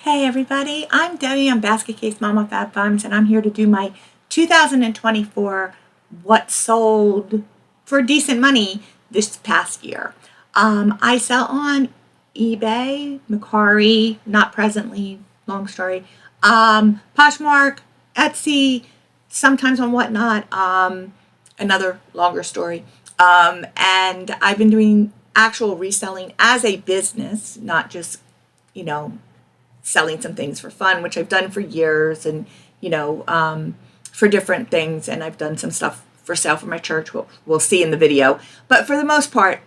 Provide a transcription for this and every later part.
Hey everybody, I'm Debbie. I'm Basket Case Mama Fab Farms, and I'm here to do my 2024 what sold for decent money this past year. I sell on eBay, Macari, not presently, long story, Poshmark, Etsy, sometimes on Whatnot, another longer story. And I've been doing actual reselling as a business, not just, you know, selling some things for fun, which I've done for years, and for different things. And I've done some stuff for sale for my church. We'll see in the video. But for the most part,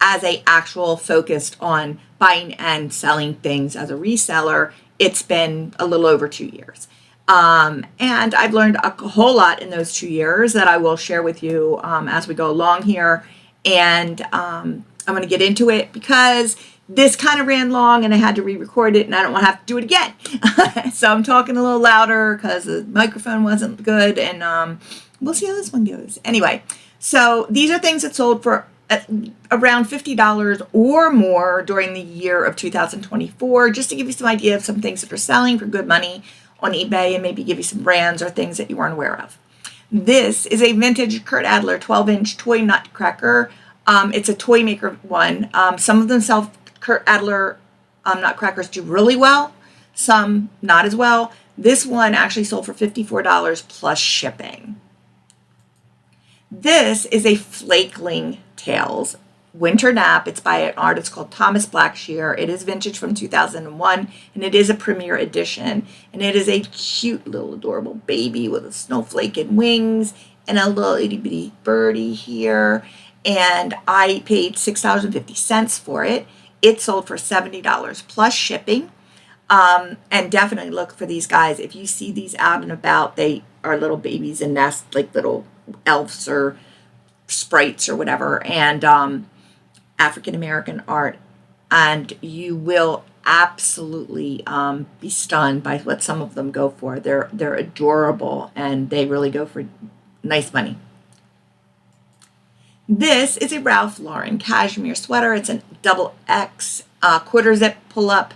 as a actual focused on buying and selling things as a reseller, it's been a little over 2 years. And I've learned a whole lot in those 2 years that I will share with you as we go along here. And I'm going to get into it because this kind of ran long and I had to re-record it, and I don't want to have to do it again. So I'm talking a little louder because the microphone wasn't good, and we'll see how this one goes. Anyway, so these are things that sold for around $50 or more during the year of 2024, just to give you some idea of some things that are selling for good money on eBay and maybe give you some brands or things that you weren't aware of. This is a vintage Kurt Adler 12-inch toy nutcracker. It's a toy maker one. Some of them sell Kurt Adler nutcrackers do really well, some not as well. This one actually sold for $54 plus shipping. This is a Flakeling Tales winter nap. It's by an artist called Thomas Blackshear. It is vintage from 2001, and it is a premiere edition. And it is a cute little adorable baby with a snowflake and wings and a little itty bitty birdie here. And I paid $6.50 for it. It sold for $70 plus shipping. And definitely look for these guys. If you see these out and about, they are little babies in nests, like little elves or sprites or whatever, and African American art. And you will absolutely be stunned by what some of them go for. They're adorable, and they really go for nice money. This is a Ralph Lauren cashmere sweater. It's a double X quarter zip pull up.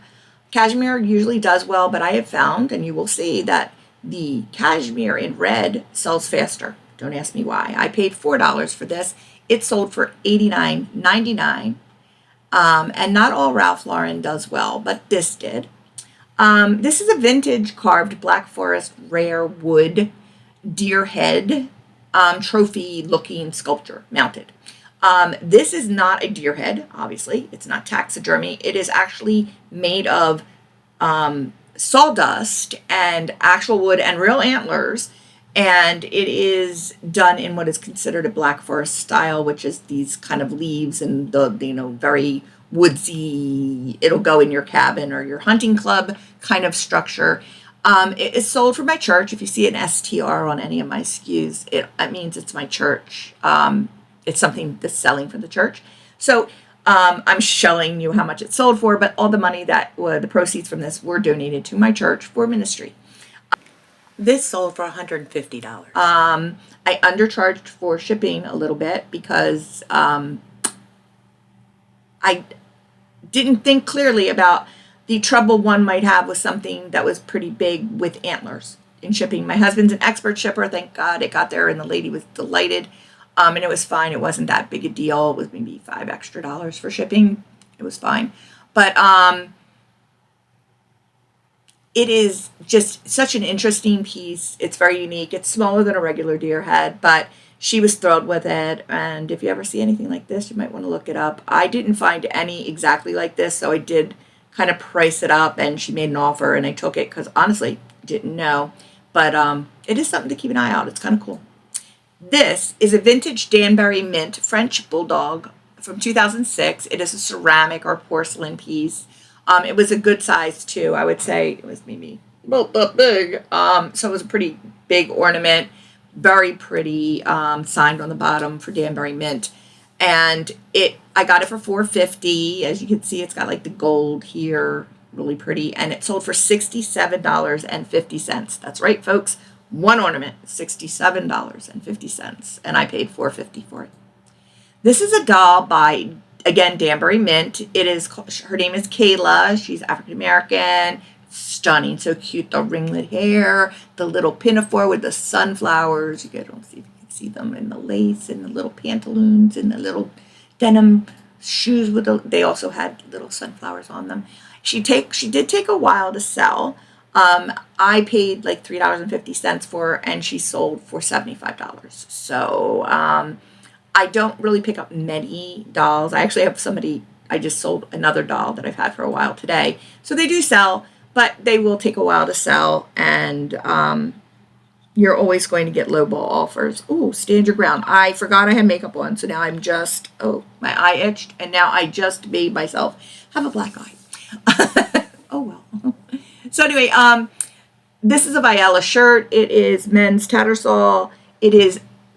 Cashmere usually does well, but I have found, and you will see, that the cashmere in red sells faster. Don't ask me why. I paid $4 for this. It sold for $89.99. And not all Ralph Lauren does well, but this did. This is a vintage carved Black Forest rare wood deer head trophy looking sculpture mounted. This is not a deer head, obviously. It's not taxidermy. It is actually made of sawdust and actual wood and real antlers. And it is done in what is considered a Black Forest style, which is these kind of leaves and the very woodsy, it'll go in your cabin or your hunting club kind of structure. It is sold for my church. If you see an STR on any of my SKUs, it means it's my church. It's something that's selling for the church. So I'm showing you how much it sold for, but all the money the proceeds from this were donated to my church for ministry. This sold for $150. I undercharged for shipping a little bit because I didn't think clearly about the trouble one might have with something that was pretty big with antlers in shipping. My husband's an expert shipper. Thank God it got there, and the lady was delighted. And it was fine. It wasn't that big a deal. It was maybe $5 extra for shipping. It was fine. But it is just such an interesting piece. It's very unique. It's smaller than a regular deer head, but she was thrilled with it. And if you ever see anything like this, you might want to look it up. I didn't find any exactly like this, so I did kind of price it up, and she made an offer, and I took it because honestly, didn't know. But it is something to keep an eye out. It's kind of cool. This is a vintage Danbury Mint French Bulldog from 2006. It is a ceramic or porcelain piece. It was a good size too. I would say it was maybe about that big. So it was a pretty big ornament. Very pretty. Signed on the bottom for Danbury Mint. And I got it for $4.50. As you can see, it's got like the gold here. Really pretty. And it sold for $67.50. That's right, folks. One ornament, $67.50, and I paid $4.50 for it. This is a doll by, again, Danbury Mint. Her name is Kayla. She's African American, stunning, so cute. The ringlet hair, the little pinafore with the sunflowers. You guys don't see if you can see them, in the lace and the little pantaloons and the little denim shoes with they also had little sunflowers on them. She did take a while to sell. I paid like $3.50 for her, and she sold for $75. So I don't really pick up many dolls. I actually have I just sold another doll that I've had for a while today. So they do sell, but they will take a while to sell, and you're always going to get lowball offers. Ooh, stand your ground. I forgot I had makeup on, so now I'm just, my eye itched, and now I just made myself have a black eye. Oh, well. So anyway, this is a Viella shirt. It is men's tattersall.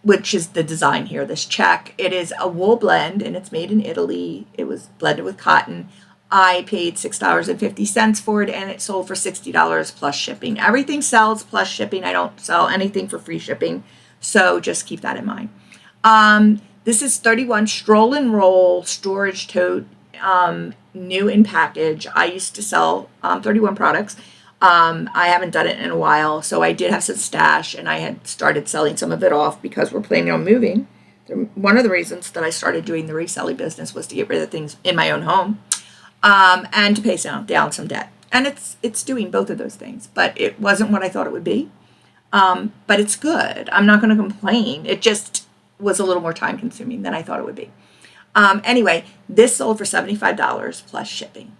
Which is the design here, this check. It is a wool blend, and it's made in Italy. It was blended with cotton. I paid $6.50 for it, and it sold for $60 plus shipping. Everything sells plus shipping. I don't sell anything for free shipping, so just keep that in mind. This is 31 Stroll and Roll storage tote, new in package. I used to sell 31 products. I haven't done it in a while, so I did have some stash, and I had started selling some of it off because we're planning on moving. One of the reasons that I started doing the reselling business was to get rid of things in my own home, and to pay down some debt. And it's doing both of those things, but it wasn't what I thought it would be. But it's good. I'm not going to complain. It just was a little more time consuming than I thought it would be. Anyway, this sold for $75 plus shipping.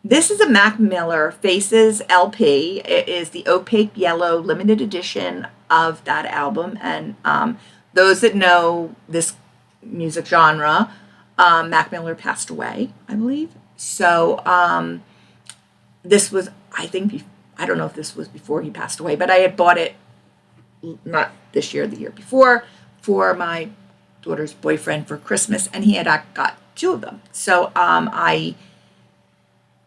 This is a Mac Miller Faces LP. It is the opaque yellow limited edition of that album. And those that know this music genre, Mac Miller passed away, I believe. So this was, I don't know if this was before he passed away, but I had bought it, not this year, the year before, for my daughter's boyfriend for Christmas, and he had got 2 of them. So I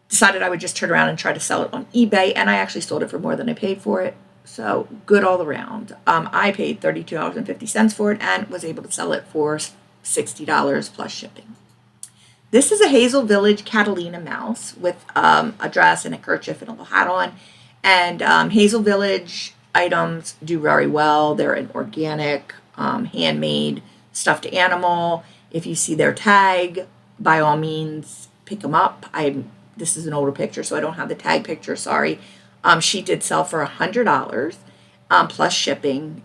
decided I would just turn around and try to sell it on eBay, and I actually sold it for more than I paid for it. So good all around. I paid $32.50 for it and was able to sell it for $60 plus shipping. This is a Hazel Village Catalina mouse with a dress and a kerchief and a little hat on. And Hazel Village items do very well. They're an organic, handmade stuffed animal. If you see their tag, by all means, pick them up. This is an older picture, so I don't have the tag picture, sorry. She did sell for $100 plus shipping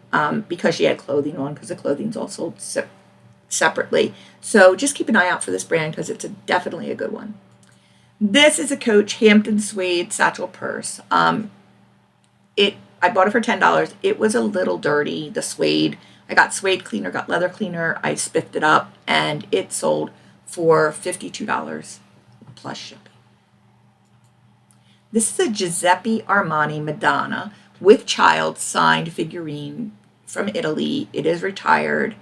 because she had clothing on, because the clothing's all sold separately. So just keep an eye out for this brand because it's definitely a good one. This is a Coach Hampton Suede satchel purse. I bought it for $10. It was a little dirty, the suede. I got suede cleaner, got leather cleaner. I spiffed it up, and it sold for $52 plus shipping. This is a Giuseppe Armani Madonna with child signed figurine from Italy. It is retired.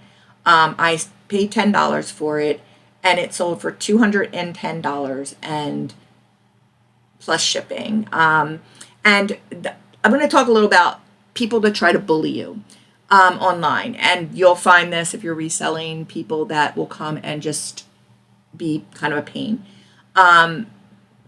I paid $10 for it, and it sold for $210 and plus shipping. I'm going to talk a little about people that try to bully you online, and you'll find this if you're reselling, people that will come and just be kind of a pain.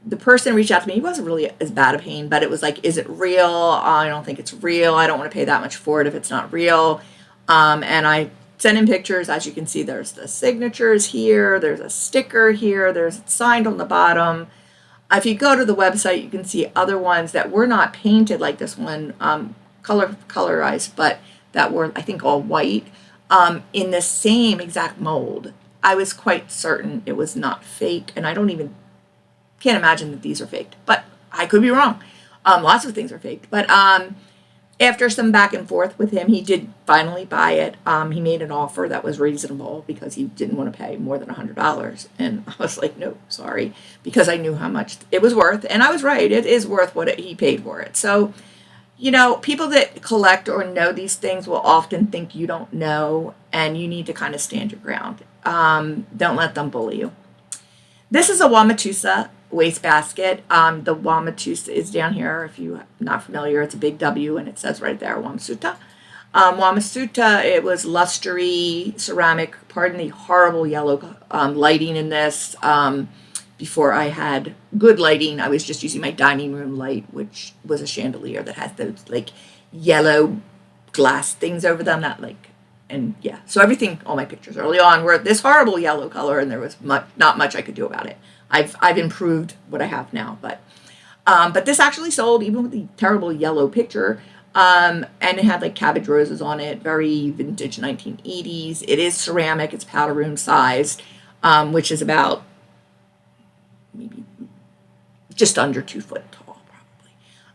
The person reached out to me. He wasn't really as bad a pain, but it was like, is it real? I don't think it's real. I don't want to pay that much for it if it's not real. And I sent him pictures. As you can see, there's the signatures here. There's a sticker here. There's signed on the bottom. If you go to the website, you can see other ones that were not painted like this one, colorized, but that were, I think, all white, in the same exact mold. I was quite certain it was not fake, and I can't imagine that these are faked, but I could be wrong. Lots of things are faked, but after some back and forth with him, he did finally buy it. He made an offer that was reasonable because he didn't want to pay more than $100, and I was like, no, sorry, because I knew how much it was worth, and I was right. It is worth what he paid for it. So, people that collect or know these things will often think you don't know, and you need to kind of stand your ground. Don't let them bully you. This is a Wamatusa wastebasket. The Wamatusa is down here. If you're not familiar, it's a big W, and it says right there, Wamasuta. Wamasuta, it was lustery ceramic. Pardon the horrible yellow lighting in this. before I had good lighting, I was just using my dining room light, which was a chandelier that has those like yellow glass things over them, not like, and yeah. So everything, all my pictures early on were this horrible yellow color, and there was not much I could do about it. I've improved what I have now, but this actually sold even with the terrible yellow picture. And it had like cabbage roses on it, very vintage 1980s. It is ceramic, it's powder room sized, which is about maybe just under 2 foot tall,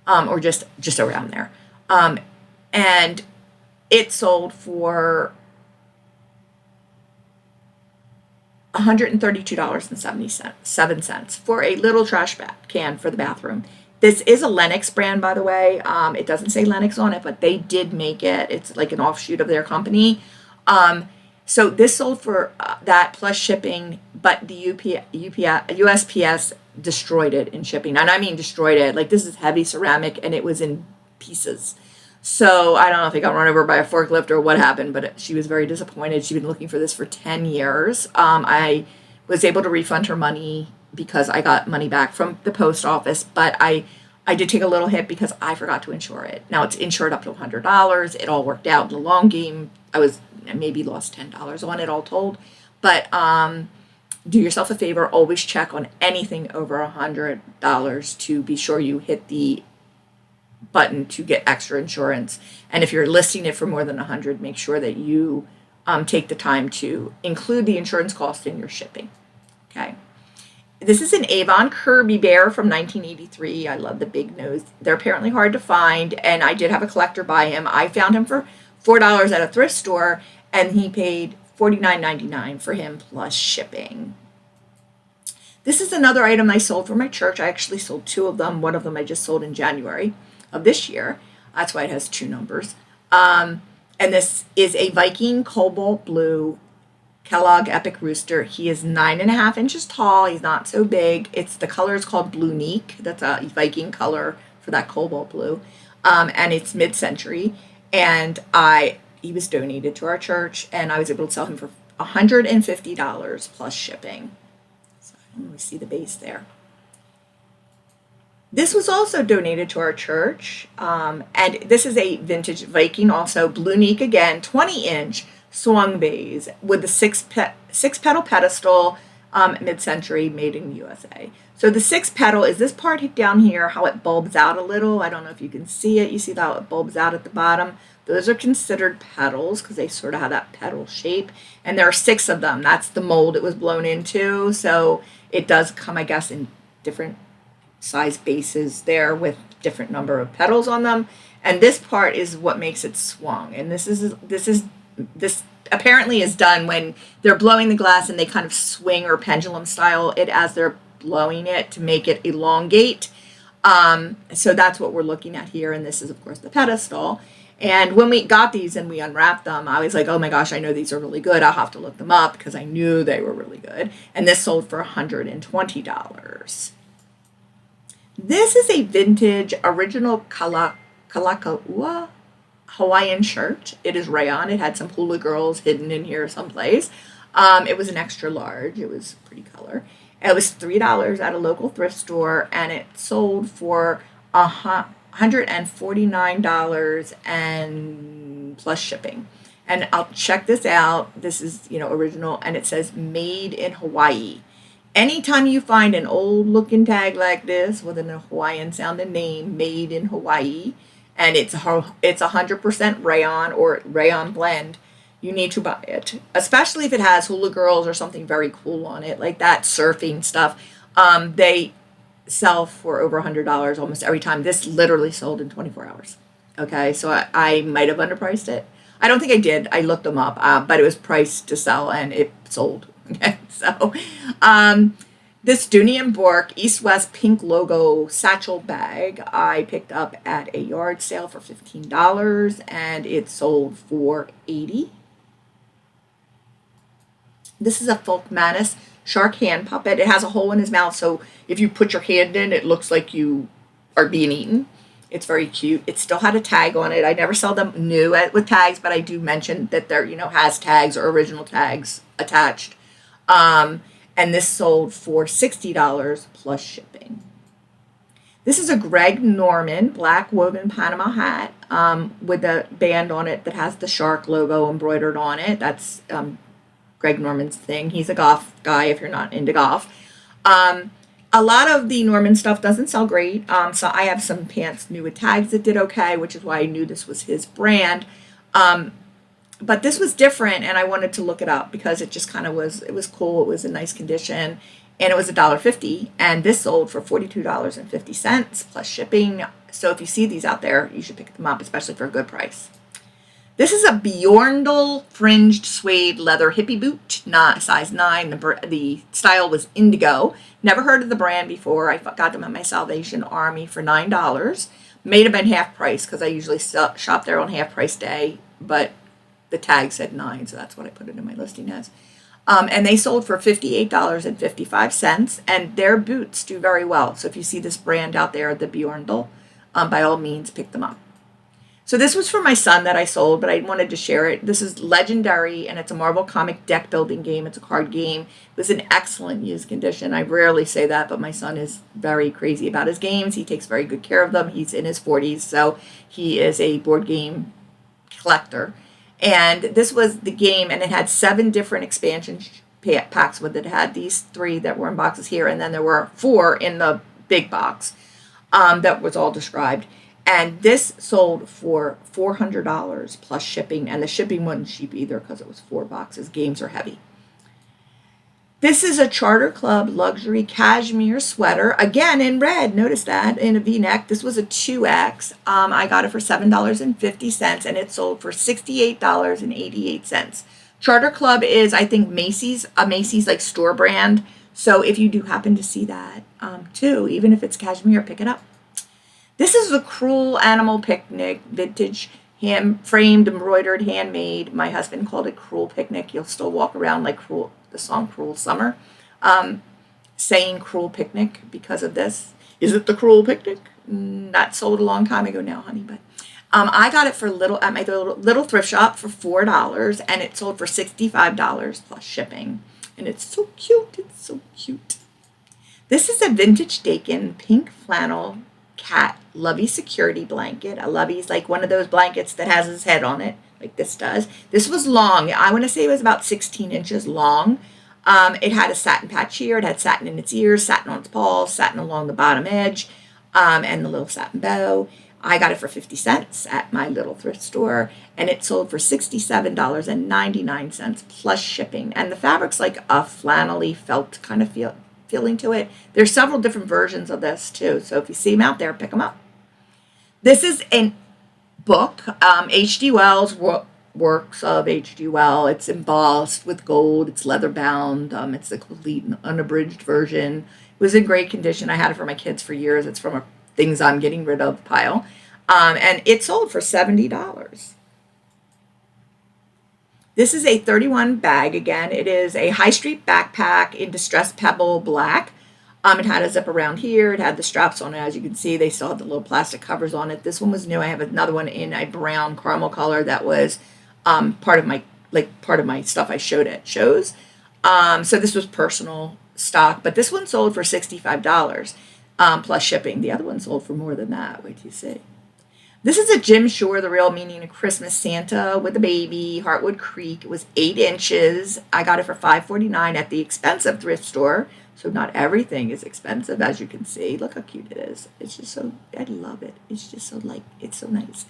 probably, or just around there. And it sold for $132.77 for a little trash can for the bathroom. This is a Lennox brand, by the way. It doesn't say Lennox on it, but they did make it. It's like an offshoot of their company. So this sold for that plus shipping, but the USPS destroyed it in shipping. And I mean destroyed it. Like, this is heavy ceramic, and it was in pieces. So I don't know if it got run over by a forklift or what happened, but she was very disappointed. She'd been looking for this for 10 years. I was able to refund her money because I got money back from the post office, but I did take a little hit because I forgot to insure it. Now it's insured up to $100. It all worked out in the long game. I maybe lost $10 on it all told, but do yourself a favor. Always check on anything over $100 to be sure you hit the button to get extra insurance. And if you're listing it for more than 100, make sure that you take the time to include the insurance cost in your shipping. Okay. This is an Avon Kirby Bear from 1983. I love the big nose. They're apparently hard to find, and I did have a collector buy him. I found him for $4 at a thrift store, and he paid $49.99 for him plus shipping. This is another item I sold for my church. I actually sold 2 of them. One of them I just sold in January of this year. That's why it has 2 numbers. And this is a Viking Cobalt Blue Kellogg Epic Rooster. He is 9.5 inches tall. He's not so big. The color is called Blue Neek. That's a Viking color for that cobalt blue. And it's mid-century. And he was donated to our church, and I was able to sell him for $150 plus shipping. So I don't really see the base there. This was also donated to our church, and this is a vintage Viking, also Blue Neek again, 20-inch swung vase with the six petal pedestal, mid-century, made in the USA. So the 6 petal is this part down here, how it bulbs out a little. I don't know if you can see it. You see how it bulbs out at the bottom. Those are considered petals because they sort of have that petal shape, and there are 6 of them. That's the mold it was blown into. So it does come, I guess, in different size bases there with different number of petals on them, and this part is what makes it swung. And this apparently is done when they're blowing the glass and they kind of swing or pendulum style it as they're blowing it to make it elongate. So that's what we're looking at here, and this is of course the pedestal. And when we got these and we unwrapped them, I was like, oh my gosh, I know these are really good. I'll have to look them up because I knew they were really good. And this sold for $120. This is a vintage original Kalakaua Hawaiian shirt. It is rayon. It had some hula girls hidden in here someplace. It was an extra large. It was pretty color. It was $3 at a local thrift store, and it sold for $149 and plus shipping. And I'll check this out. This is, original, and it says made in Hawaii. Anytime you find an old looking tag like this with a Hawaiian sounding name, made in Hawaii, and it's 100% rayon or rayon blend, you need to buy it, especially if it has hula girls or something very cool on it, like that surfing stuff. They sell for over $100 almost every time. This literally sold in 24 hours. Okay, so I might have underpriced it. I don't think I did. I looked them up, but it was priced to sell, and it sold. Okay, so this Dooney & Bourke East-West pink logo satchel bag I picked up at a yard sale for $15, and it sold for $80. This is a Folk Manus shark hand puppet. It has a hole in his mouth, so if you put your hand in, it looks like you are being eaten. It's very cute. It still had a tag on it. I never sell them new with tags, but I do mention that there, has tags or original tags attached. and this sold for $60 plus shipping. This is a Greg Norman black woven Panama hat with a band on it that has the shark logo embroidered on it. That's Greg Norman's thing. He's a golf guy if you're not into golf. A lot of the Norman stuff doesn't sell great. So I have some pants new with tags that did okay, which is why I knew this was his brand. But this was different, and I wanted to look it up because it just kind of was, it was cool. It was in nice condition, and it was $1.50, and this sold for $42.50 plus shipping. So if you see these out there, you should pick them up, especially for a good price. This is a Bjorndal fringed suede leather hippie boot, not size 9. The style was indigo. Never heard of the brand before. I got them at my Salvation Army for $9. May have been half price because I usually shop there on half price day, but the tag said 9, so that's what I put it in my listing as. And they sold for $58.55, and their boots do very well. So if you see this brand out there, the Bjorndal, by all means, pick them up. So this was for my son that I sold, but I wanted to share it. This is Legendary, and it's a Marvel comic deck building game. It's a card game. It was in excellent used condition. I rarely say that, but my son is very crazy about his games. He takes very good care of them. He's in his 40s, so he is a board game collector. And this was the game, and it had 7 different expansion packs with it. It had these 3 that were in boxes here, and then there were 4 in the big box that was all described. And this sold for $400 plus shipping, and the shipping wasn't cheap either because it was 4 boxes. Games are heavy. This is a Charter Club luxury cashmere sweater, again in red. Notice that, in a V-neck. This was a 2X. I got it for $7.50, and it sold for $68.88. Charter Club is, I think, Macy's, a Macy's like store brand. So if you do happen to see that too, even if it's cashmere, pick it up. This is the Cruel Animal Picnic vintage hand-framed, embroidered, handmade. My husband called it Cruel Picnic. You'll still walk around like Cruel, the song Cruel Summer, saying Cruel Picnic because of this. Is it the Cruel Picnic? That sold a long time ago now, honey, but I got it for at my little thrift shop for $4, and it sold for $65 plus shipping. And it's so cute. It's so cute. This is a vintage Dakin pink flannel cat Lovey security blanket. A Lovey's like one of those blankets that has his head on it, like this does. This was long. I want to say it was about 16 inches long. It had a satin patch here. It had satin in its ears, satin on its paws, satin along the bottom edge, and the little satin bow. I got it for 50 cents at my little thrift store, and it sold for $67.99 plus shipping. And the fabric's like a flannelly felt kind of feeling to it. There's several different versions of this too, so if you see them out there, pick them up. This is a book, H.G. Wells, works of H.G. Wells. It's embossed with gold. It's leather bound. It's the complete and unabridged version. It was in great condition. I had it for my kids for years. It's from a things I'm getting rid of pile. And it sold for $70. This is a 31 bag. Again, it is a high street backpack in distressed pebble black. It had a zip around here. It had the straps on it. As you can see, they still had the little plastic covers on it. This one was new. I have another one in a brown caramel color that was part of my stuff I showed at shows. So this was personal stock, but this one sold for $65 plus shipping. The other one sold for more than that. Wait till you see. This is a Jim Shore, The Real Meaning of Christmas Santa with a Baby, Heartwood Creek. It was 8 inches. I got it for $5.49 at the expensive thrift store. So not everything is expensive, as you can see. Look how cute it is. It's just so, I love it. It's just so it's so nice.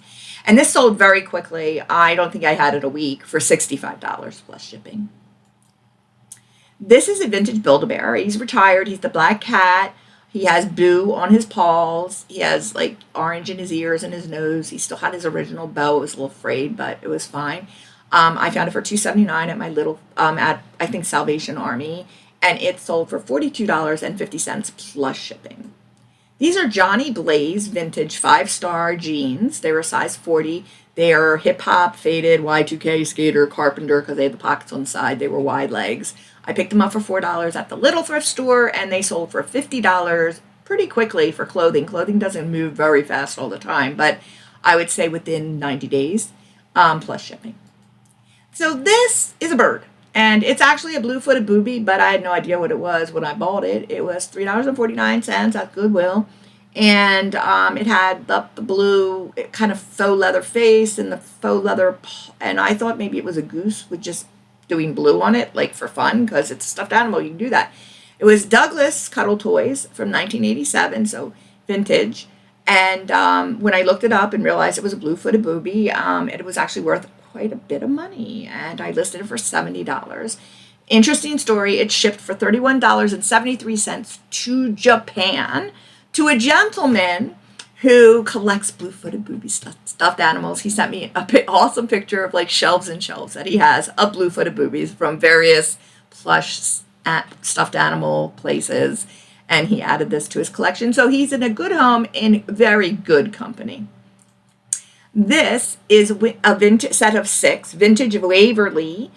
And this sold very quickly. I don't think I had it a week for $65 plus shipping. This is a vintage Build-A-Bear. He's retired. He's the black cat. He has Boo on his paws. He has like orange in his ears and his nose. He still had his original bow. It was a little frayed, but it was fine. I found it for $2.79 at my little, at I think Salvation Army, and it sold for $42.50 plus shipping. These are Johnny Blaze vintage 5-star jeans. They were size 40. They are hip hop, faded, Y2K, skater, carpenter, because they had the pockets on the side. They were wide legs. I picked them up for $4 at the little thrift store, and they sold for $50 pretty quickly for clothing. Clothing doesn't move very fast all the time, but I would say within 90 days plus shipping. So this is a bird. And it's actually a blue-footed booby, but I had no idea what it was when I bought it. It was $3.49 at Goodwill. And it had the blue kind of faux leather face and the faux leather, and I thought maybe it was a goose with just doing blue on it, like for fun, because it's a stuffed animal, you can do that. It was Douglas Cuddle Toys from 1987, so vintage. And when I looked it up and realized it was a blue-footed booby, it was actually worth quite a bit of money, and I listed it for $70. Interesting story, it shipped for $31.73 to Japan, to a gentleman who collects blue-footed booby stuffed animals. He sent me an awesome picture of like shelves and shelves that he has of blue-footed boobies from various plush stuffed animal places, and he added this to his collection. So he's in a good home in very good company. This is a vintage set of 6 vintage Waverly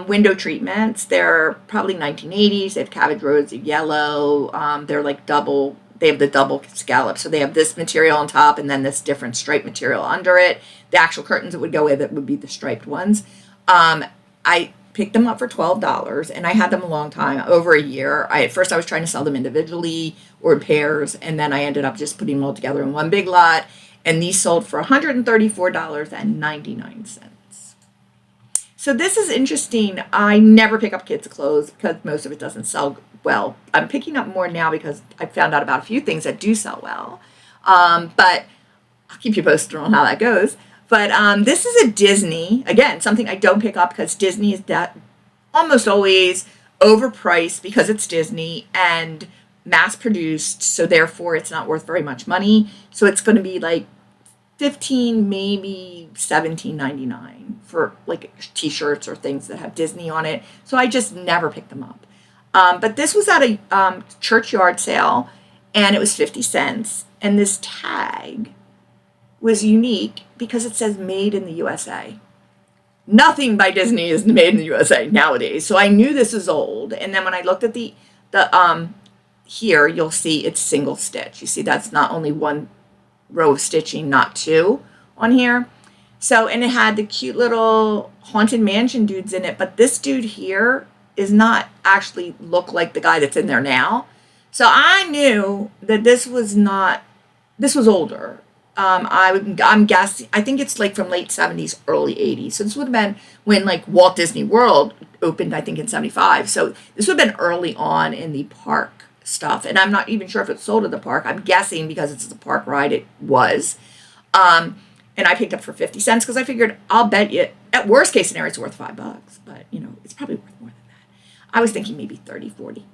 window treatments. They're probably 1980s. They have cabbage rosy yellow. They're like double. They have the double scallop. So they have this material on top and then this different striped material under it. The actual curtains that would go with it would be the striped ones. I picked them up for $12, and I had them a long time, over a year. At first I was trying to sell them individually or in pairs, and then I ended up just putting them all together in one big lot. And these sold for $134.99. So this is interesting. I never pick up kids' clothes because most of it doesn't sell well. I'm picking up more now because I found out about a few things that do sell well. But I'll keep you posted on how that goes. But this is a Disney. Again, something I don't pick up because Disney is almost always overpriced because it's Disney and mass produced. So therefore, it's not worth very much money. So it's going to be like $15, maybe $17.99 for like t-shirts or things that have Disney on it. So I just never pick them up. But this was at a church yard sale, and it was 50 cents. And this tag was unique because it says made in the USA. Nothing by Disney is made in the USA nowadays. So I knew this was old. And then when I looked at the here, you'll see it's single stitch. You see that's not only one row of stitching, not 2 on here. So, and it had the cute little Haunted Mansion dudes in it, but this dude here is not actually look like the guy that's in there now. So I knew that this was older. I'm guessing, I think it's like from late 70s, early 80s. So this would have been when like Walt Disney World opened, I think in 75. So this would have been early on in the park stuff. And I'm not even sure if it's sold at the park. I'm guessing because it's a park ride, it was. And I picked up for 50 cents because I figured I'll bet you at worst case scenario it's worth $5, but you know, it's probably worth more than that. I was thinking maybe 30, 40.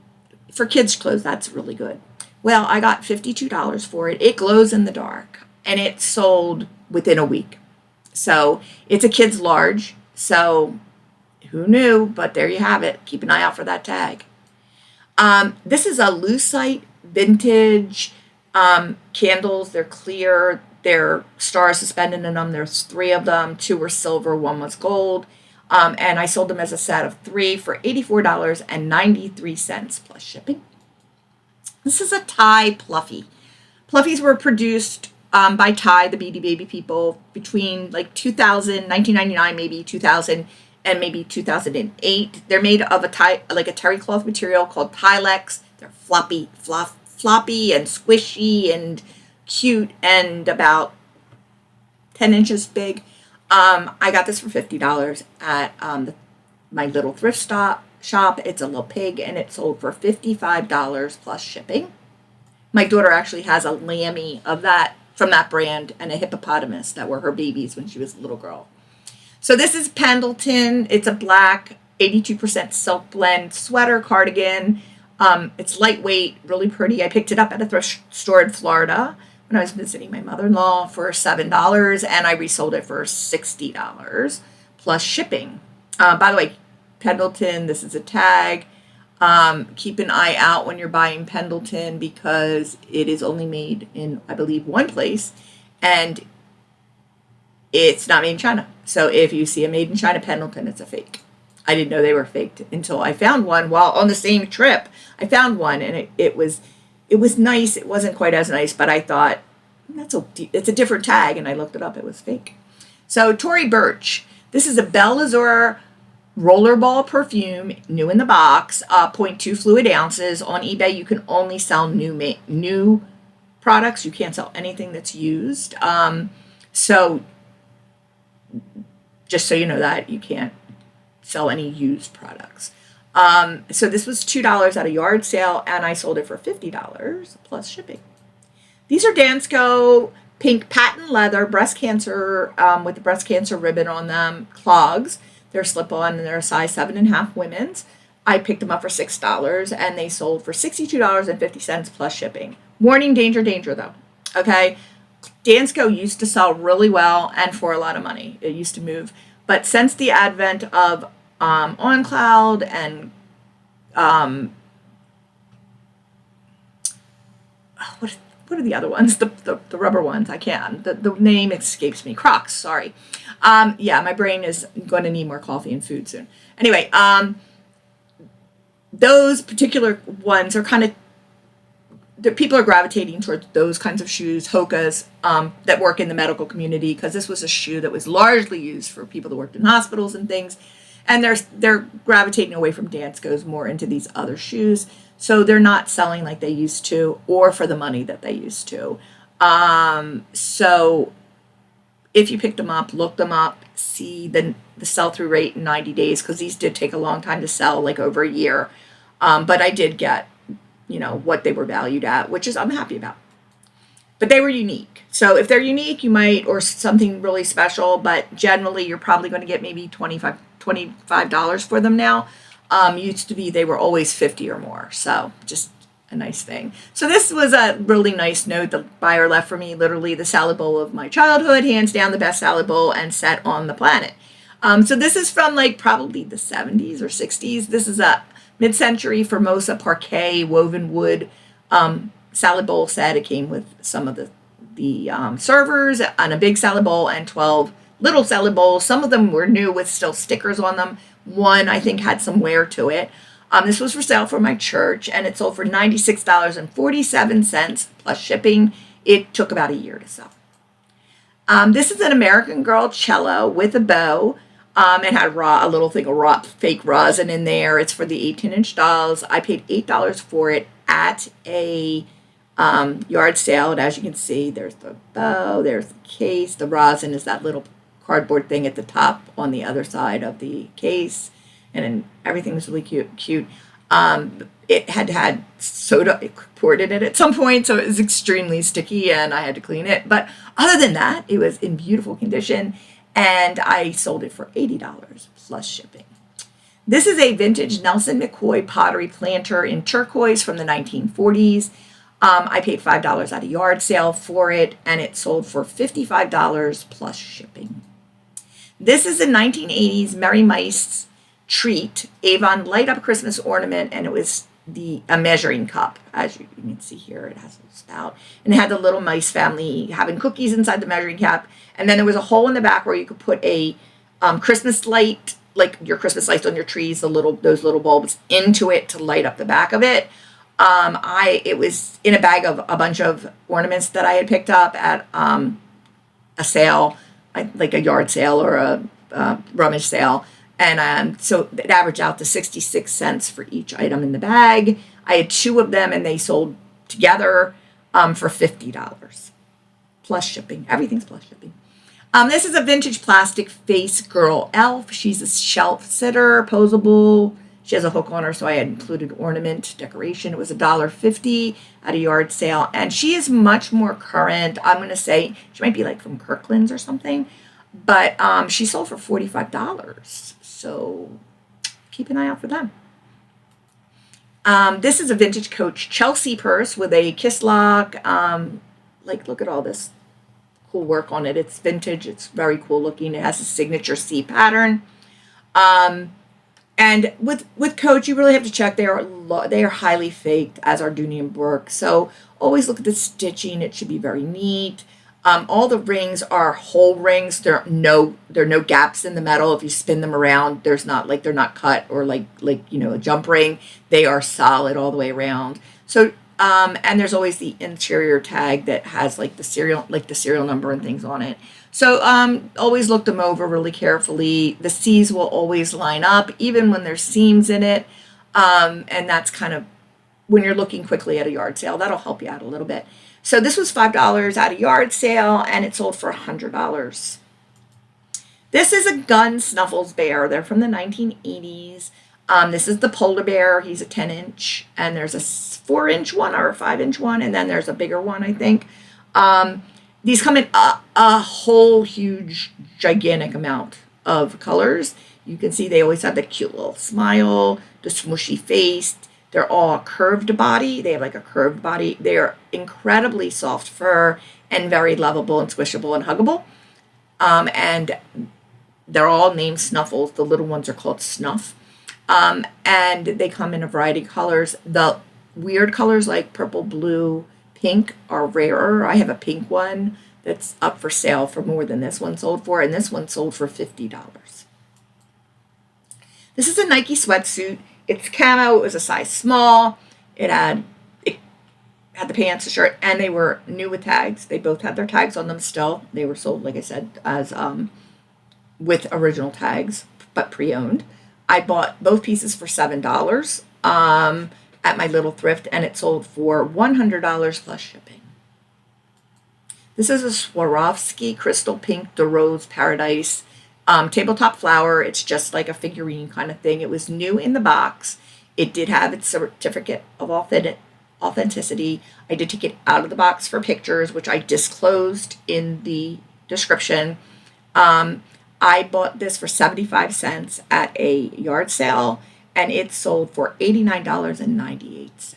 For kids' clothes, that's really good. Well, I got $52 for it. It glows in the dark, and it sold within a week. So it's a kid's large. So who knew? But there you have it. Keep an eye out for that tag. This is a lucite vintage candles. They're clear. They're stars suspended in them. There's 3 of them. 2 were silver, 1 was gold. And I sold them as a set of 3 for $84.93 plus shipping. This is a Thai Pluffy. Pluffies were produced by Thai, the Beady Baby people, between like 1999, maybe 2000, and maybe 2008. They're made of a terry cloth material called Tylex. They're floppy and squishy and cute and about 10 inches big. I got this for $50 at my little thrift shop. It's a little pig, and it sold for $55 plus shipping. My daughter actually has a lammy of that from that brand and a hippopotamus that were her babies when she was a little girl. So this is Pendleton. It's a black 82% silk blend sweater cardigan. It's lightweight, really pretty. I picked it up at a thrift store in Florida when I was visiting my mother-in-law for $7, and I resold it for $60 plus shipping. By the way, Pendleton, this is a tag. Keep an eye out when you're buying Pendleton because it is only made in, I believe, one place, and it's not made in China. So if you see a made in China Pendleton, it's a fake. I didn't know they were faked until I found one while on the same trip. I found one, and it was nice. It wasn't quite as nice, but I thought it's a different tag, and I looked it up. It was fake. So Tory Burch. This is a Belle Azure Rollerball perfume, new in the box, zero point 0.2 fluid ounces. On eBay, you can only sell new products. You can't sell anything that's used. So just so you know that, you can't sell any used products. So this was $2 at a yard sale, and I sold it for $50 plus shipping. These are Dansko pink patent leather breast cancer with the breast cancer ribbon on them clogs. They're slip-on and they're a size 7.5 women's. I picked them up for $6 and they sold for $62.50 plus shipping. Warning, danger, danger though. Okay. Dansko used to sell really well and for a lot of money. It used to move. But since the advent of OnCloud and what are the other ones? The rubber ones. I can't. The name escapes me. Crocs. Sorry. Yeah, my brain is going to need more coffee and food soon. Anyway, those particular ones are kind of, the people are gravitating towards those kinds of shoes, Hoka's, that work in the medical community, because this was a shoe that was largely used for people that worked in hospitals and things, and they're gravitating away from Dansko's more into these other shoes, so they're not selling like they used to, or for the money that they used to. So if you picked them up, look them up, see the sell-through rate in 90 days, because these did take a long time to sell, like over a year, but I did get what they were valued at, which is I'm happy about. But they were unique. So if they're unique, you might, or something really special, but generally you're probably going to get maybe $25 for them now. Used to be, they were always 50 or more. So just a nice thing. So this was a really nice note the buyer left for me, literally the salad bowl of my childhood, hands down the best salad bowl and set on the planet. So this is from like probably the 70s or 60s. This is a mid-century Formosa parquet woven wood salad bowl set. It came with some of the servers and a big salad bowl and 12 little salad bowls. Some of them were new with still stickers on them. One, I think, had some wear to it. This was for sale for my church, and it sold for $96.47 plus shipping. It took about a year to sell. This is an American Girl cello with a bow. It had a little thing of fake rosin in there. It's for the 18-inch dolls. I paid $8 for it at a yard sale. And as you can see, there's the bow, there's the case. The rosin is that little cardboard thing at the top on the other side of the case. And then everything was really cute. It had soda poured in it at some point, so it was extremely sticky, and I had to clean it. But other than that, it was in beautiful condition. And I sold it for $80 plus shipping. This is a vintage Nelson McCoy pottery planter in turquoise from the 1940s. I paid $5 at a yard sale for it, and it sold for $55 plus shipping. This is a 1980s Merry Mice treat, Avon light up Christmas ornament, and it was a measuring cup. As you can see here, it has a spout, and it had the little mice family having cookies inside the measuring cup, and then there was a hole in the back where you could put a Christmas light, like your Christmas lights on your trees, those little bulbs into it to light up the back of it. It was in a bag of a bunch of ornaments that I had picked up at a sale, like a yard sale or a rummage sale. And so it averaged out to 66 cents for each item in the bag. I had 2 of them, and they sold together for $50 plus shipping. Everything's plus shipping. This is a vintage plastic face girl elf. She's a shelf sitter, posable. She has a hook on her, so I had included ornament decoration. It was $1.50 at a yard sale, and she is much more current. I'm going to say she might be like from Kirkland's or something, but she sold for $45. So keep an eye out for them. This is a vintage Coach Chelsea purse with a kiss lock. Look at all this cool work on it. It's vintage. It's very cool looking. It has a signature C pattern. And with Coach, you really have to check. They are highly faked, as are Dooney and Bourke. So always look at the stitching. It should be very neat. All the rings are whole rings. There are no gaps in the metal. If you spin them around, they're not cut or like a jump ring. They are solid all the way around. So And there's always the interior tag that has like the serial number and things on it. So always look them over really carefully. The C's will always line up, even when there's seams in it. And that's kind of when you're looking quickly at a yard sale, that'll help you out a little bit. So this was $5 at a yard sale, and it sold for $100. This is a Gun Snuffles bear. They're from the 1980s. This is the polar bear. He's a 10-inch, and there's a 4-inch one or a 5-inch one, and then there's a bigger one, I think. These come in a whole huge, gigantic amount of colors. You can see they always have the cute little smile, the smushy face. They're all curved body. They have like a curved body. They're incredibly soft fur and very lovable and squishable and huggable. And they're all named Snuffles. The little ones are called Snuff. And they come in a variety of colors. The weird colors like purple, blue, pink are rarer. I have a pink one that's up for sale for more than this one sold for, and this one sold for $50. This is a Nike sweatsuit. It's camo. It was a size small. It had the pants, the shirt, and they were new with tags. They both had their tags on them still. They were sold, like I said, as with original tags, but pre-owned. I bought both pieces for $7 at my little thrift, and it sold for $100 plus shipping. This is a Swarovski Crystal Pink de Rose Paradise tabletop flower. It's just like a figurine kind of thing. It was new in the box. It did have its certificate of authenticity. I did take it out of the box for pictures, which I disclosed in the description. I bought this for 75 cents at a yard sale, and it sold for $89.98.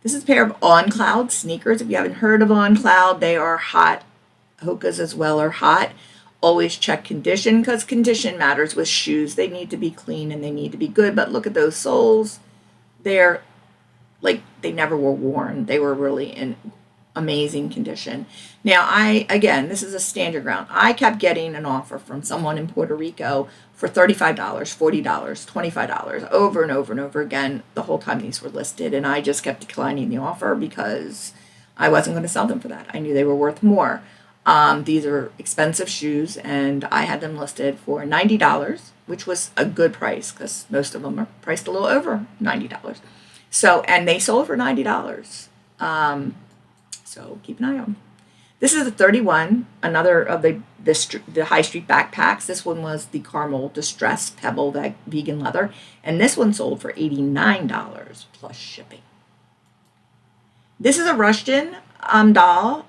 This is a pair of On Cloud sneakers. If you haven't heard of On Cloud, they are hot. Hoka's as well are hot. Always check condition, because condition matters with shoes. They need to be clean and they need to be good. But look at those soles. They're like they never were worn. They were really in amazing condition. Now, this is a stand your ground. I kept getting an offer from someone in Puerto Rico for $35, $40, $25 over and over and over again the whole time these were listed. And I just kept declining the offer because I wasn't going to sell them for that. I knew they were worth more. These are expensive shoes, and I had them listed for $90, which was a good price because most of them are priced a little over $90. So, and they sold for $90. So keep an eye on them. This is a 31, another of the high street backpacks. This one was the Caramel Distressed Pebble Vegan Leather, and this one sold for $89 plus shipping. This is a Rushton doll.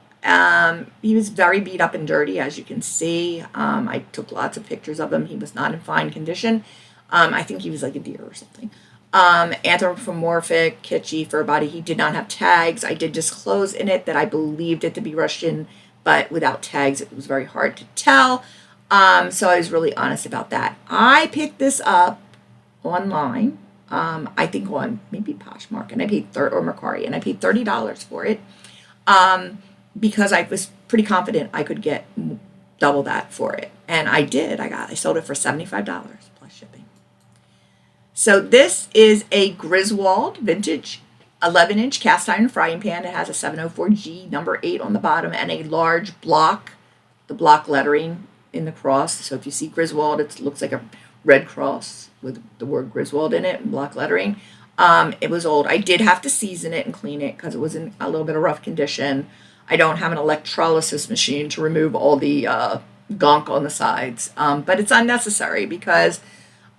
He was very beat up and dirty, as you can see. I took lots of pictures of him. He was not in fine condition. I think he was like a deer or something. Anthropomorphic, kitschy fur body. He did not have tags. I did disclose in it that I believed it to be Russian, but without tags, it was very hard to tell. So I was really honest about that. I picked this up online. I think on maybe Poshmark, and I paid or Mercari, and I paid $30 for it. Because I was pretty confident I could get double that for it. And I did. I sold it for $75 plus shipping. So this is a Griswold vintage 11-inch cast iron frying pan. It has a 704G number 8 on the bottom and a large block, the block lettering in the cross. So if you see Griswold, it looks like a red cross with the word Griswold in it and block lettering. It was old. I did have to season it and clean it because it was in a little bit of rough condition. I don't have an electrolysis machine to remove all the gunk on the sides, but it's unnecessary because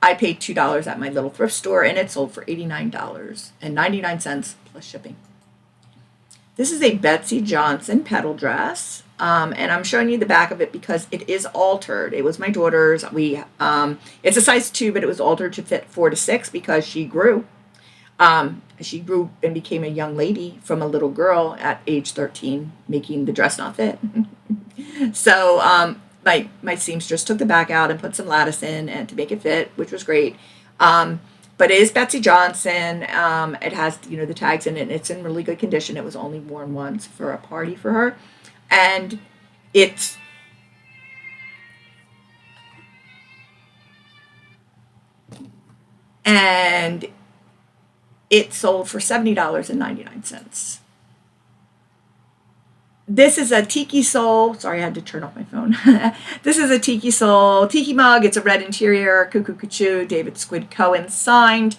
I paid $2 at my little thrift store, and it sold for $89.99 plus shipping. This is a Betsy Johnson pedal dress, and I'm showing you the back of it because it is altered. It was my daughter's. It's a size 2, but it was altered to fit 4 to 6 because she grew. She grew and became a young lady from a little girl at age 13, making the dress not fit. So my seamstress took the back out and put some lattice in and to make it fit, which was great. But it is Betsy Johnson. It has the tags in it, and it's in really good condition. It was only worn once for a party for her, and it's it sold for $70.99. This is a Tiki Soul. Sorry, I had to turn off my phone. This is a Tiki Soul Tiki mug. It's a red interior. Cuckoo Cuckoo, David Squid Cohen signed.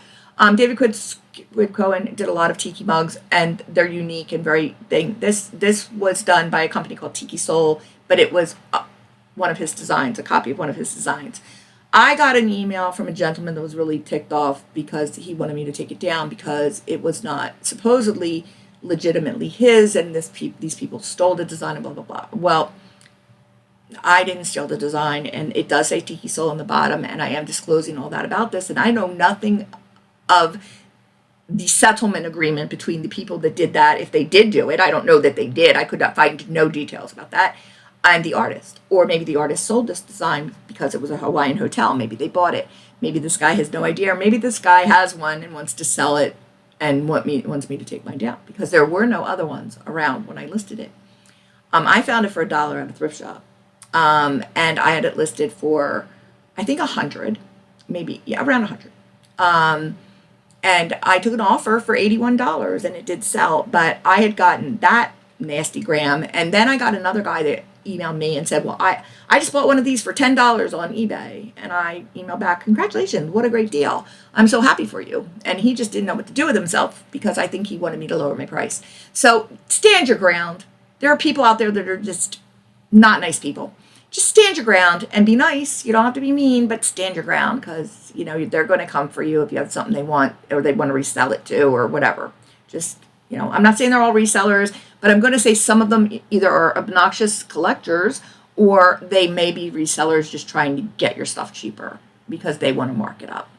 David Squid Cohen did a lot of Tiki mugs, and they're unique and very thing. This was done by a company called Tiki Soul, but it was one of his designs, a copy of one of his designs. I got an email from a gentleman that was really ticked off because he wanted me to take it down because it was not supposedly legitimately his, and these people stole the design and blah, blah, blah. Well, I didn't steal the design, and it does say Tiki Soul on the bottom, and I am disclosing all that about this, and I know nothing of the settlement agreement between the people that did that. If they did do it, I don't know that they did. I could not find no details about that. And the artist. Or maybe the artist sold this design because it was a Hawaiian hotel. Maybe they bought it. Maybe this guy has no idea. Or maybe this guy has one and wants to sell it and wants me to take mine down. Because there were no other ones around when I listed it. I found it for $1 at a thrift shop. And I had it listed for, I think, 100. Maybe, yeah, around 100. And I took an offer for $81 and it did sell. But I had gotten that nasty gram. And then I got another guy that emailed me and said, well, I just bought one of these for $10 on eBay. And I emailed back, congratulations, what a great deal. I'm so happy for you. And he just didn't know what to do with himself because I think he wanted me to lower my price. So stand your ground. There are people out there that are just not nice people. Just stand your ground and be nice. You don't have to be mean, but stand your ground because, you know, they're going to come for you if you have something they want or they want to resell it to or whatever. Just, you know, I'm not saying they're all resellers, but I'm going to say some of them either are obnoxious collectors or they may be resellers just trying to get your stuff cheaper because they want to mark it up.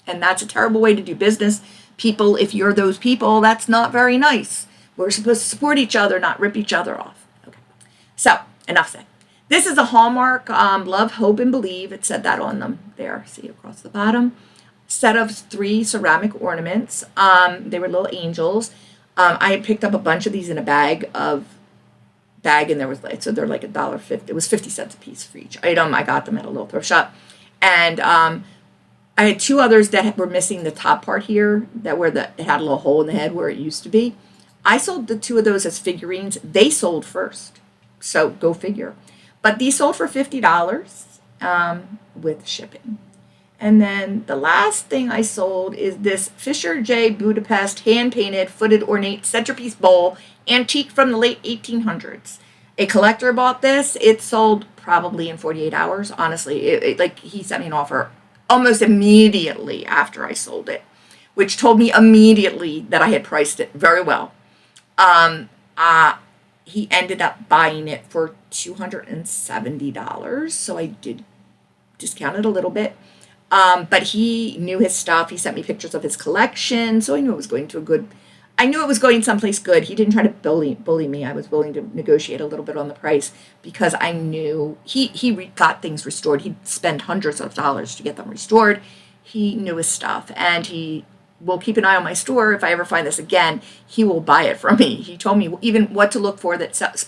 And that's a terrible way to do business. People, if you're those people, that's not very nice. We're supposed to support each other, not rip each other off. Okay. So, enough said. This is a Hallmark, Love, Hope, and Believe. It said that on them there. See across the bottom. Set of 3 ceramic ornaments. They were little angels. I had picked up a bunch of these in a bag, and there was like, so they're like $1.50. It was 50 cents a piece for each item. I got them at a little thrift shop. And I had 2 others that were missing the top part here, it had a little hole in the head where it used to be. I sold the 2 of those as figurines. They sold first. So go figure. But these sold for $50 with shipping. And then the last thing I sold is this Fisher J. Budapest hand-painted, footed, ornate centerpiece bowl, antique from the late 1800s. A collector bought this. It sold probably in 48 hours. Honestly, like he sent me an offer almost immediately after I sold it, which told me immediately that I had priced it very well. He ended up buying it for $270, so I did discount it a little bit. But he knew his stuff. He sent me pictures of his collection, so I knew it was going someplace good. He didn't try to bully me. I was willing to negotiate a little bit on the price because I knew he got things restored. He'd spend hundreds of dollars to get them restored. He knew his stuff, and he will keep an eye on my store. If I ever find this again, he will buy it from me. He told me even what to look for that sells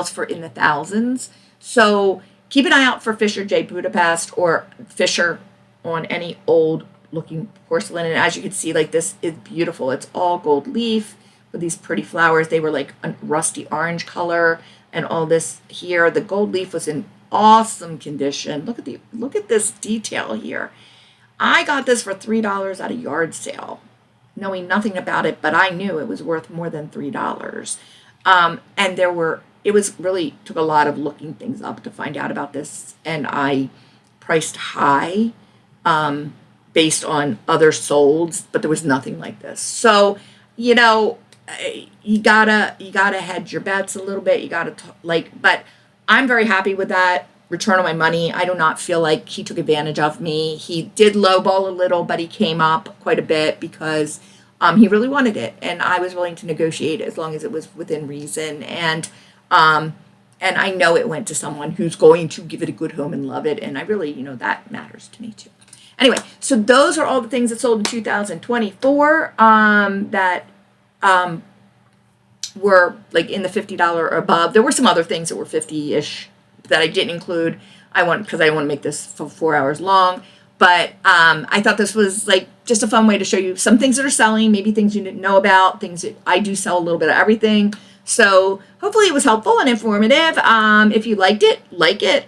for in the thousands. So keep an eye out for Fisher J. Budapest or Fisher on any old looking porcelain. And as you can see, like this is beautiful. It's all gold leaf with these pretty flowers. They were like a rusty orange color and all this here. The gold leaf was in awesome condition. Look at this detail here. I got this for $3 at a yard sale, knowing nothing about it, but I knew it was worth more than $3. And it was really took a lot of looking things up to find out about this, and I priced high based on other solds, but there was nothing like this. So, you know, you gotta hedge your bets a little bit. But I'm very happy with that. Return on my money. I do not feel like he took advantage of me. He did lowball a little, but he came up quite a bit because he really wanted it, and I was willing to negotiate as long as it was within reason. And I know it went to someone who's going to give it a good home and love it, and I really, that matters to me too. Anyway, so those are all the things that sold in 2024 that were like in the $50 or above. There were some other things that were 50-ish that I didn't include. Because I want to make this for 4 hours long. But I thought this was like just a fun way to show you some things that are selling, maybe things you didn't know about, things that I do sell a little bit of everything. So hopefully it was helpful and informative. If you liked it, like it,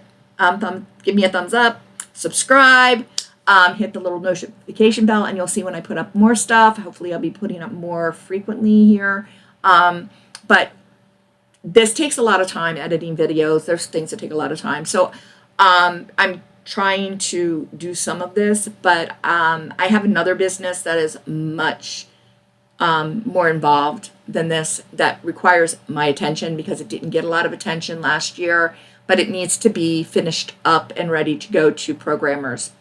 give me a thumbs up, subscribe, hit the little notification bell, and you'll see when I put up more stuff. Hopefully I'll be putting up more frequently here. But this takes a lot of time, editing videos. There's things that take a lot of time. So I'm trying to do some of this, but I have another business that is much more involved than this, that requires my attention because it didn't get a lot of attention last year, but it needs to be finished up and ready to go to programmers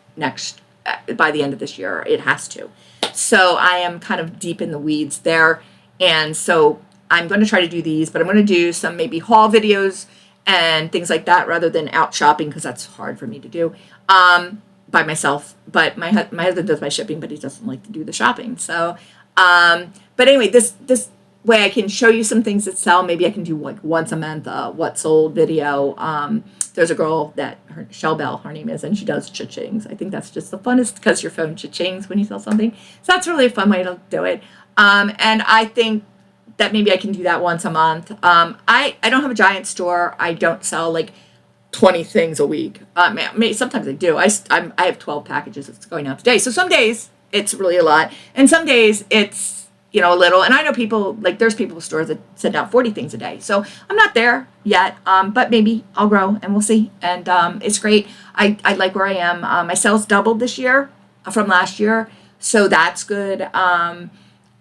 by the end of this year. It has to. So I am kind of deep in the weeds there. And so I'm going to try to do these, but I'm going to do some maybe haul videos and things like that rather than out shopping, because that's hard for me to do by myself. But my husband does my shipping, but he doesn't like to do the shopping. So, but anyway, this way I can show you some things that sell. Maybe I can do like once a month what sold video. There's a girl that Shell Bell, her name is, and she does cha-chings. I think that's just the funnest because your phone cha-chings when you sell something. So that's really a fun way to do it. And I think that maybe I can do that once a month. I don't have a giant store. I don't sell like 20 things a week. Sometimes I do. I have 12 packages that's going out today. So some days it's really a lot, and some days it's a little. And I know people, like there's people with stores that send out 40 things a day. So I'm not there yet, but maybe I'll grow and we'll see. And it's great. I like where I am. My sales doubled this year from last year, so that's good.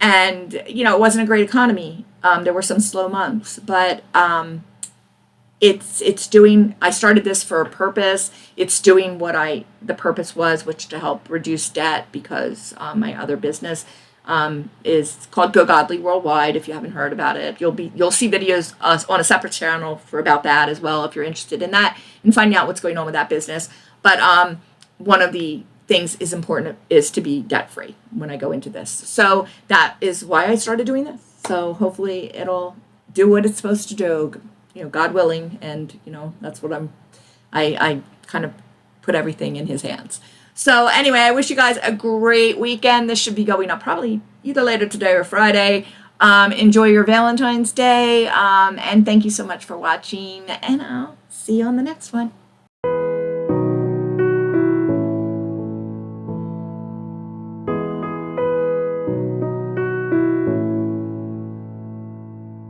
And it wasn't a great economy. There were some slow months, but it's doing. I started this for a purpose. It's doing what the purpose was, which to help reduce debt, because my other business is called Go Godly Worldwide. If you haven't heard about it, you'll see videos on a separate channel about that as well if you're interested in that and finding out what's going on with that business. But one of the things is important is to be debt free when I go into this. So that is why I started doing this. So hopefully it'll do what it's supposed to do, God willing. And that's what I kind of put everything in his hands. So anyway, I wish you guys a great weekend. This should be going up probably either later today or Friday. Enjoy your Valentine's Day. And thank you so much for watching, and I'll see you on the next one.